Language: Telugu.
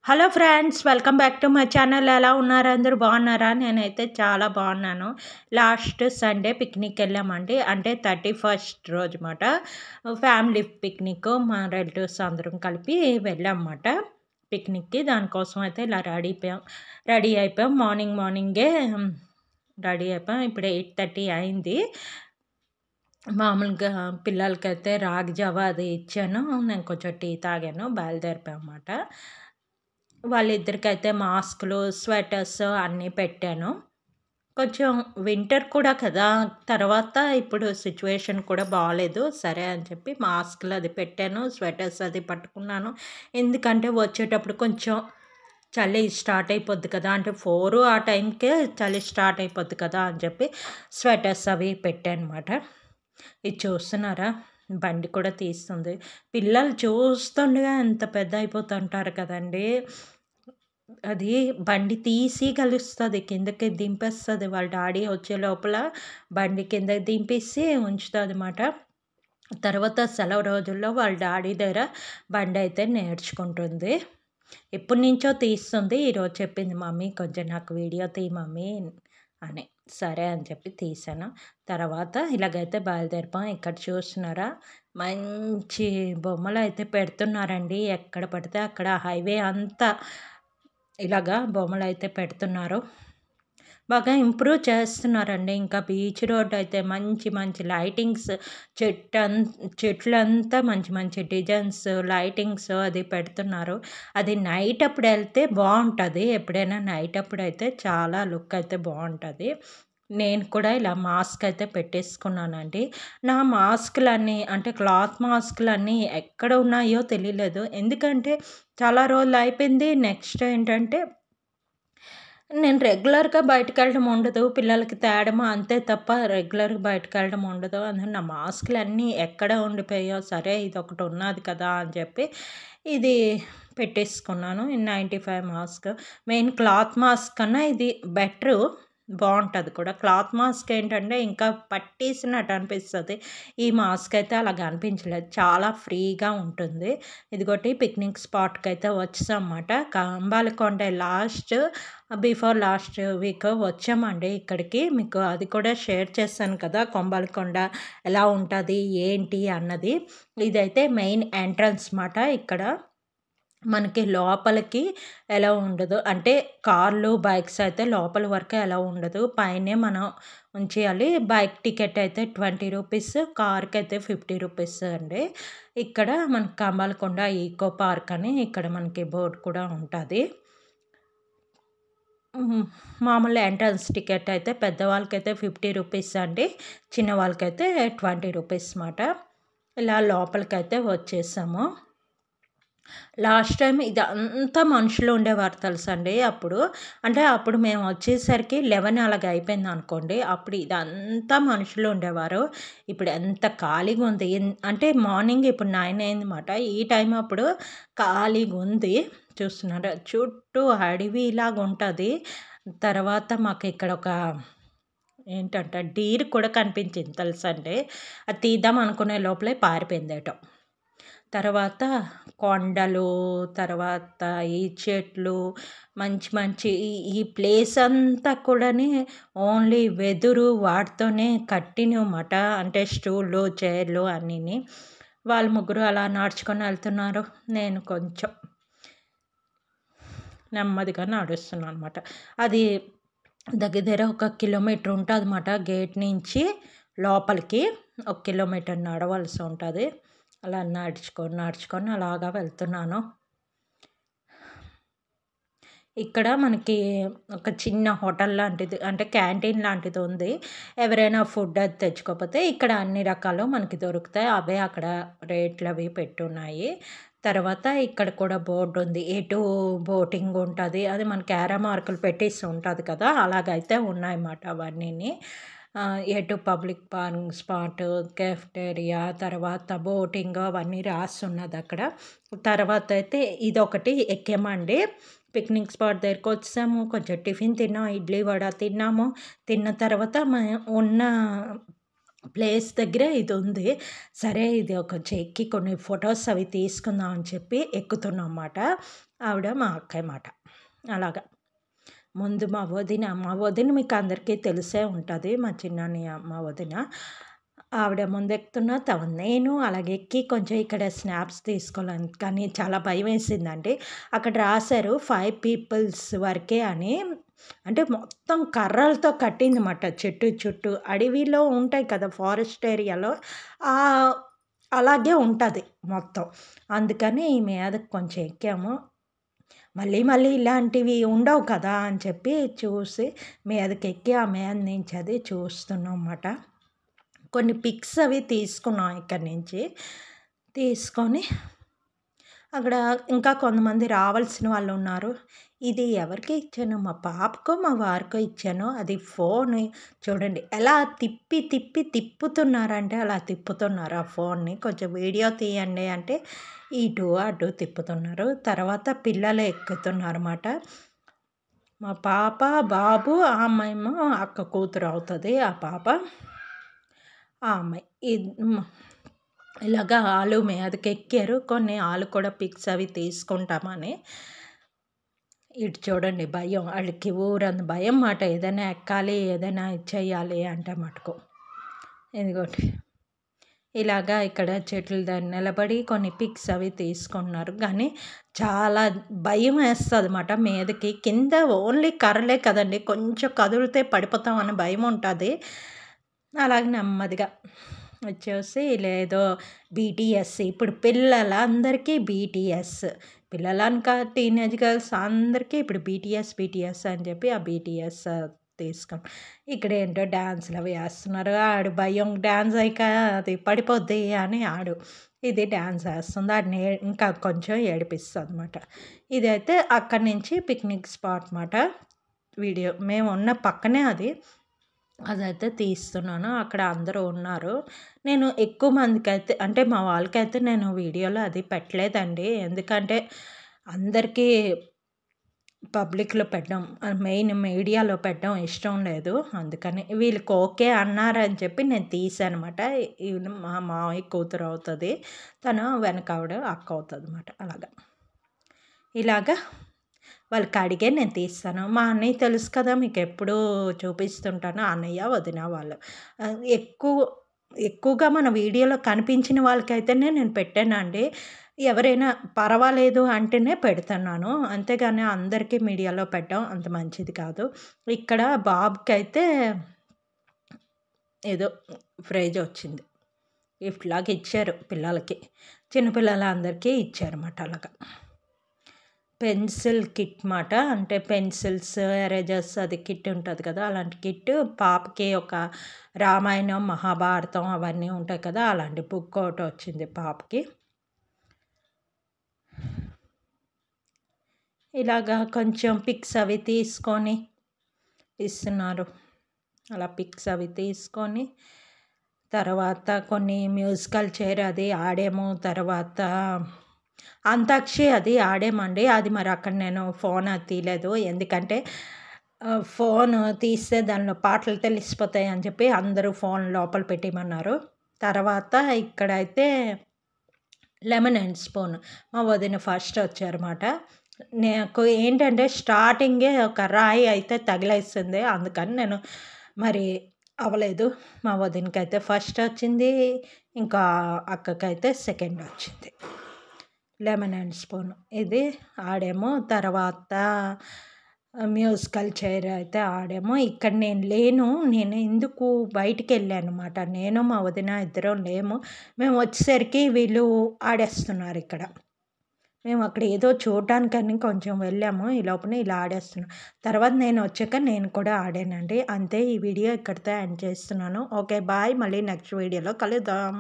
Hello friends, welcome back to my channel. ఎలా ఉన్నారు? అందరూ బాగున్నారా? నేనైతే చాలా బాగున్నాను. లాస్ట్ సండే పిక్నిక్ వెళ్ళామండి. అంటే 31st రోజు మాట. ఫ్యామిలీ పిక్నిక్, మా రిలేటివ్స్ అందరం కలిపి వెళ్ళామన్నమాట పిక్నిక్కి. దానికోసం అయితే ఇలా రెడీ అయిపోయాం. మార్నింగే రెడీ అయిపోయాం. ఇప్పుడు 8:30 అయింది. మామూలుగా పిల్లలకైతే రాగి జావ అది ఇచ్చాను. నేను కొంచెం టీ తాగాను. బయలుదేరిపోయామన్నమాట. వాళ్ళిద్దరికైతే మాస్కులు, స్వెటర్స్ అన్నీ పెట్టాను. కొంచెం వింటర్ కూడా కదా! తర్వాత ఇప్పుడు సిచ్యువేషన్ కూడా బాలేదు. సరే అని చెప్పి మాస్కులు అది పెట్టాను. స్వెటర్స్ అది పట్టుకున్నాను. ఎందుకంటే వచ్చేటప్పుడు కొంచెం చలి స్టార్ట్ అయిపోద్ది కదా! అంటే 4 ఆ టైంకే చలి స్టార్ట్ అయిపోద్ది కదా అని చెప్పి స్వెటర్స్ అవి పెట్టానమాట. ఇది చూస్తున్నారా? బండి కూడా తీస్తుంది. పిల్లలు చూస్తుండగా ఎంత పెద్ద అయిపోతుంటారు కదండీ! అది బండి తీసి కలుస్తది. కిందకి దింపేస్తది. వాళ్ళ డాడీ వచ్చే లోపల బండి కిందకి దింపేసి ఉంచుతదనమాట. తర్వాత సెలవు రోజుల్లో వాళ్ళ డాడీ దగ్గర బండయితే నేర్చుకుంటుంది. ఎప్పటినుంచో తీస్తుంది. ఈరోజు చెప్పింది, మమ్మీ కొంచెం నాకు వీడియో తీయి మమ్మీ అని. సరే అని చెప్పి తీశాను. తర్వాత ఇలాగైతే బయలుదేరిపోయాం. ఇక్కడ చూస్తున్నారా? మంచి బొమ్మలైతే పెడుతున్నారండి. ఎక్కడ పడితే అక్కడ హైవే అంతా ఇలాగా బొమ్మలైతే పెడుతున్నారు. బాగా ఇంప్రూవ్ చేస్తున్నారండి. ఇంకా బీచ్ రోడ్ అయితే మంచి లైటింగ్స్, చెట్లంతా మంచి డిజైన్స్, లైటింగ్స్ అది పెడుతున్నారు. అది నైట్ అప్పుడు వెళ్తే బాగుంటుంది. ఎప్పుడైనా నైట్ అప్పుడు అయితే చాలా లుక్ అయితే బాగుంటుంది. నేను కూడా ఇలా మాస్క్ అయితే పెట్టేసుకున్నానండి. నా మాస్కులన్నీ అంటే క్లాత్ మాస్కులన్నీ ఎక్కడ ఉన్నాయో తెలియలేదు. ఎందుకంటే చాలా రోజులు అయిపోయింది. నెక్స్ట్ ఏంటంటే నేను రెగ్యులర్‌గా బయటికెళ్ళడం ఉండదు. పిల్లలకి తేవడము అంతే తప్ప రెగ్యులర్‌గా బయటికెళ్ళడం ఉండదు. అందుకని నా మాస్కులన్నీ ఎక్కడ ఉండిపోయాయో, సరే ఇదొకటి ఉన్నాది కదా అని చెప్పి ఇది పెట్టేసుకున్నాను. 95 మాస్క్. మెయిన్ క్లాత్ మాస్క్ కన్నా ఇది బెటరు. బావుంటది కూడా. క్లాత్ మాస్క్ ఏంటంటే ఇంకా పట్టేసినట్టు అనిపిస్తది. ఈ మాస్క్ అయితే అలాగ అనిపించలేదు. చాలా ఫ్రీగా ఉంటుంది. ఇదిగోటి పిక్నిక్ స్పాట్‌కైతే వచ్చేసామన్నమాట. కంబాలకొండ బిఫోర్ లాస్ట్ వీక్ వచ్చామండి ఇక్కడికి. మీకు అది కూడా షేర్ చేశాను కదా! కొంబాలకొండ ఎలా ఉంటది, ఏంటి అన్నది. ఇదైతే మెయిన్ ఎంట్రన్స్ మాట. ఇక్కడ మనకి లోపలికి ఎలా ఉండదు. అంటే కార్లు, బైక్స్ అయితే లోపల వరకు ఎలా ఉండదు. పైనే మనం ఉంచేయాలి. బైక్ టికెట్ అయితే 20 రూపీస్, కార్‌కైతే 50 రూపీస్ అండి. ఇక్కడ మనకి కంబాలకొండ ఈకో పార్క్ అని ఇక్కడ మనకి బోర్డ్ కూడా ఉంటది. మామూలు ఎంట్రన్స్ టికెట్ అయితే పెద్దవాళ్ళకైతే 50 రూపీస్ అండి. చిన్న వాళ్ళకైతే 20 రూపీస్ మాట. ఇలా లోపలికైతే వచ్చేసాము. లాస్ట్ టైం ఇదంతా మనుషులు ఉండేవారు తెలుసండి అప్పుడు. అంటే అప్పుడు మేము వచ్చేసరికి 11 అలాగ అయిపోయిందనుకోండి. అప్పుడు ఇదంతా మనుషులు ఉండేవారు. ఇప్పుడు ఎంత ఖాళీగా ఉంది. అంటే మార్నింగ్ ఇప్పుడు 9 అయిందన్నమాట. ఈ టైం అప్పుడు ఖాళీగుంది. చూస్తున్నారా? చుట్టూ అడవిలాగుంటది. తర్వాత మాకు ఇక్కడ ఒక ఏంటంటే డీర్ కూడా కనిపించింది తెలుసండి. అది తీద్దాం అనుకునే లోపలే పారిపోయిందేటో. తర్వాత కొండలు, తర్వాత ఈ చెట్లు మంచి ఈ ప్లేస్ అంతా కూడాని ఓన్లీ వెదురు వాటితోనే కట్టినవమాట. అంటే స్టూళ్ళు, చైర్లు అన్నీని. వాళ్ళు ముగ్గురు అలా నడుచుకొని వెళ్తున్నారు. నేను కొంచెం నెమ్మదిగా నడుస్తున్నాను అనమాట. అది దగ్గర ఒక కిలోమీటర్ ఉంటదన్నమాట. గేట్ నుంచి లోపలికి 1 కిలోమీటర్ నడవాల్సి ఉంటది. అలా నడుచుకొని అలాగా వెళ్తున్నాను. ఇక్కడ మనకి ఒక చిన్న హోటల్ లాంటిది అంటే క్యాంటీన్ లాంటిది ఉంది. ఎవరైనా ఫుడ్ అది తెచ్చుకోకపోతే ఇక్కడ అన్ని రకాలు మనకి దొరుకుతాయి. అవే అక్కడ రేట్లవి పెట్టున్నాయి. తర్వాత ఇక్కడ కూడా బోర్డ్ ఉంది. ఎటు బోటింగ్ ఉంటది. అది మనకి యారో మార్కులు పెట్టేసి ఉంటది కదా! అలాగైతే ఉన్నాయన్నమాట అవన్నీని. ఎటు పబ్లిక్ పార్కింగ్ స్పాట్, కెఫెటేరియా, తర్వాత బోటింగ్ అవన్నీ రాసున్నదక్కడ. తర్వాత అయితే ఇదొకటి ఎక్కామండి. Picnic spot దగ్గరకొచ్చేసాము. కొంచెం టిఫిన్ తిన్నాం. ఇడ్లీ, వడ తిన్నాము. తిన్న తర్వాత ఉన్న ప్లేస్ దగ్గర ఇదుంది. సరే ఇది కొంచెం ఎక్కి కొన్ని ఫోటోస్ అవి తీసుకుందాం అని చెప్పి ఎక్కుతున్నాం మాట. ఆవిడ మా అక్కయ్య మాట. అలాగా. ముందు మా వదిన మీకు అందరికీ తెలిసే ఉంటది. మా చిన్నాని మా వదిన. ఆవిడ ముందెక్కుతున్నా నేను అలాగే ఎక్కి కొంచెం ఇక్కడ స్నాప్స్ తీసుకోలేను. కానీ చాలా భయమేసిందండి. అక్కడ రాశారు 5 పీపుల్స్ వరకే అని. అంటే మొత్తం కర్రలతో కట్టిందన్నమాట చెట్టు చుట్టూ. అడవిలో ఉంటాయి కదా! ఫారెస్ట్ ఏరియాలో అలాగే ఉంటది మొత్తం. అందుకని మీదకి కొంచెం ఎక్కాము. మళ్ళీ మళ్ళీ ఇలాంటివి ఉండవు కదా అని చెప్పి చూసి మీదకెక్కి ఆ మీద నుంచి అది చూస్తున్నాం అన్నమాట. కొన్ని పిక్స్ అవి తీసుకున్నాం ఇక్కడి నుంచి. తీసుకొని అక్కడ ఇంకా కొంతమంది రావాల్సిన వాళ్ళు ఉన్నారు. ఇది ఎవరికి ఇచ్చాను? మా పాపకో, మా వారికో ఇచ్చాను. అది ఫోను చూడండి ఎలా తిప్పుతున్నారంటే అలా తిప్పుతున్నారు ఆ ఫోన్ని. కొంచెం వీడియో తీయండి అంటే ఇటు అటు తిప్పుతున్నారు. తర్వాత పిల్లలు ఎక్కుతున్నారన్నమాట. మా పాప, బాబు, ఆ అమ్మాయేమో అక్క కూతురు అవుతది ఆ పాప. ఆ అమ్మాయి. ఇలాగా ఆళ్ళు మీదకెక్కారు. కొన్ని ఆళ్ళు కూడా పిక్స్ అవి తీసుకుంటామని. ఇటు చూడండి భయం. ఆళ్ళకి ఊరంత భయం మాట. ఏదైనా ఎక్కాలి, ఏదైనా చెయ్యాలి అంటే మటుకు. ఇదిగోండి. ఇలాగా ఇక్కడ చెట్ల దగ్గర నిలబడి కొన్ని పిక్స్ అవి తీసుకుంటున్నారు. కానీ చాలా భయమేస్తదన్నమాట మీదకి. కింద ఓన్లీ కర్రలే కదండీ! కొంచెం కదిలితే పడిపోతాం అనే భయం ఉంటది. అలాగే నెమ్మదిగా వచ్చేసి లేదో బీటీఎస్ ఇప్పుడు పిల్లలందరికీ బీటీఎస్. పిల్లలనక టీనేజ్ గర్ల్స్ అందరికీ ఇప్పుడు బీటీఎస్ అని చెప్పి ఆ బీటీఎస్ ఇక్కడేంటో డాన్సులు అవి వేస్తున్నారు. ఆడు భయం డాన్స్ అయ్యాక అది పడిపోద్ది అని ఆడు. ఇది డాన్స్ వేస్తుంది. ఆడిని ఇంకా కొంచెం ఏడిపిస్తుందన్నమాట. ఇదైతే అక్కడి నుంచి పిక్నిక్ స్పాట్ మాట. వీడియో మేము ఉన్న పక్కనే అదైతే తీస్తున్నాను. అక్కడ అందరూ ఉన్నారు. నేను ఎక్కువ మందికైతే అంటే మా వాళ్ళకైతే నేను వీడియోలో అది పెట్టలేదండి. ఎందుకంటే అందరికీ పబ్లిక్‌లో పెట్టడం మెయిన్ మీడియాలో పెట్టడం ఇష్టం లేదు. అందుకని వీళ్ళకి ఓకే అన్నారని చెప్పి నేను తీసానన్నమాట. ఈవిడ మా మావయ్య కూతురు అవుతది. తను వెనకావిడ అక్క అవుతదన్నమాట. అలాగా. ఇలాగా వాళ్ళకి అడిగే నేను తీస్తాను. మా అన్నయ్య తెలుసు కదా! మీకెప్పుడూ చూపిస్తుంటాను. అన్నయ్య, వదిన వాళ్ళు. ఎక్కువగా మన వీడియోలో కనిపించిన వాళ్ళకైతేనే నేను పెట్టానండి. ఎవరైనా పర్వాలేదు అంటేనే పెడుతున్నాను. అంతేగాని అందరికీ మీడియాలో పెట్టడం అంత మంచిది కాదు. ఇక్కడ బాబుకైతే ఏదో ప్రైజ్ వచ్చింది. గిఫ్ట్‌లాగా ఇచ్చారు పిల్లలకి. చిన్న పిల్లలందరికీ ఇచ్చారన్నమాట అలాగా. పెన్సిల్ కిట్ మాట. అంటే పెన్సిల్స్, ఎరేజర్స్ అది కిట్ ఉంటది కదా! అలాంటి కిట్ పాపకి ఒక రామాయణం, మహాభారతం అవన్నీ ఉంటాయి కదా! అలాంటి బుక్ ఒకటి వచ్చింది పాపకి. ఇలాగా కొంచెం పిక్స్ అవి తీసుకొని ఇస్తున్నారు. అలా పిక్స్ అవి తీసుకొని తర్వాత కొన్ని మ్యూజికల్ చైర్ అది ఆడాము. తర్వాత అంతాక్షరి అది ఆడామండి. అది మరి అక్కడ నేను ఫోన్ అది తీయలేదు. ఎందుకంటే ఫోను తీస్తే దానిలో పాటలు తెలిసిపోతాయి అని చెప్పి అందరూ ఫోన్ లోపల పెట్టేయమన్నారు. తర్వాత ఇక్కడైతే లెమన్ అండ్ స్పూన్ మా వదిన ఫస్ట్ వచ్చారన్నమాట. నాకు ఏంటంటే స్టార్టింగే ఒక రాయి అయితే తగిలేసింది. అందుకని నేను మరి అవ్వలేదు. మా వదినకైతే ఫస్ట్ వచ్చింది. ఇంకా అక్కకైతే సెకండ్ వచ్చింది. లెమన్ అండ్ స్పూన్ ఇది ఆడాము. తర్వాత మ్యూజికల్ చైర్ అయితే ఆడాము. ఇక్కడ నేను లేను. నేను ఎందుకు బయటికెళ్ళానన్నమాట. నేను మా వదిన ఇద్దరం లేము. మేము వచ్చేసరికి వీళ్ళు ఆడేస్తున్నారు ఇక్కడ. మేము అక్కడ ఏదో చూడటానికని కొంచెం వెళ్ళాము. ఈ లోపున ఇలా ఆడేస్తున్నాం. తర్వాత నేను వచ్చాక నేను కూడా ఆడానండి. అంతే ఈ వీడియో ఇక్కడితో ఎండ్ చేస్తున్నాను. Okay bye. మళ్ళీ నెక్స్ట్ వీడియోలో కలుద్దాం.